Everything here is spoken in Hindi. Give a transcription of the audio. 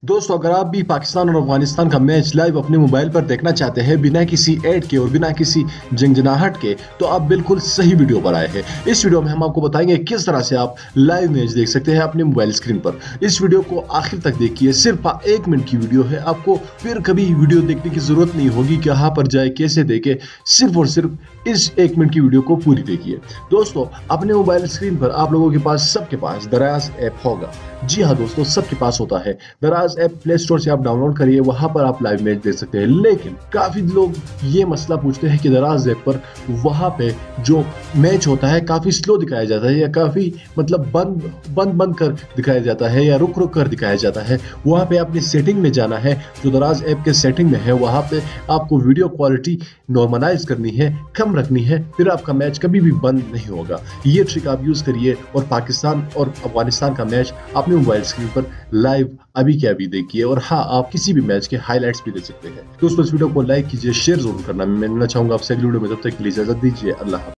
दोस्तों, अगर आप भी पाकिस्तान और अफगानिस्तान का मैच लाइव अपने मोबाइल पर देखना चाहते हैं बिना किसी ऐड के और बिना किसी झंझनाहट के, तो आप बिल्कुल सही वीडियो पर आए हैं। इस वीडियो में हम आपको बताएंगे किस तरह से आप लाइव मैच देख सकते हैं अपने मोबाइल स्क्रीन पर। इस वीडियो को आखिर तक देखिए, सिर्फ 1 मिनट की वीडियो है। आपको फिर कभी वीडियो देखने की जरूरत नहीं होगी कि कहाँ पर जाए, कैसे देखे। सिर्फ और सिर्फ इस 1 मिनट की वीडियो को पूरी देखिए। दोस्तों, अपने मोबाइल स्क्रीन पर आप लोगों के पास, सबके पास दराज ऐप होगा। जी हाँ दोस्तों, सबके पास होता है दराज ऐप। प्ले स्टोर से आप डाउनलोड करिए, वहां पर आप लाइव मैच देख सकते हैं। लेकिन काफी लोग ये मसला पूछते हैं कि दराज ऐप पर वहां पे जो मैच होता है काफी स्लो दिखाया जाता है, या काफी मतलब बंद बंद बंद कर दिखाया जाता है, या रुक रुक कर दिखाया जाता है। वहां पे अपनी सेटिंग में जाना है, जो दराज ऐप के सेटिंग में है, वहां पे आपको वीडियो क्वालिटी नॉर्मलाइज करनी है, कम रखनी है। फिर आपका मैच कभी भी बंद नहीं होगा। ये ट्रिक आप यूज करिए और पाकिस्तान और अफगानिस्तान का मैच अपने मोबाइल स्क्रीन पर लाइव अभी के अभी देखिए। और हाँ, आप किसी भी मैच के हाइलाइट्स भी देख सकते हैं। दोस्तों, इस वीडियो को लाइक कीजिए, शेयर जरूर करना। मैं मिलना चाहूंगा आपसे अगली वीडियो में। तब तक के लिए इजाजत दीजिए। अल्लाह हाफ़िज़।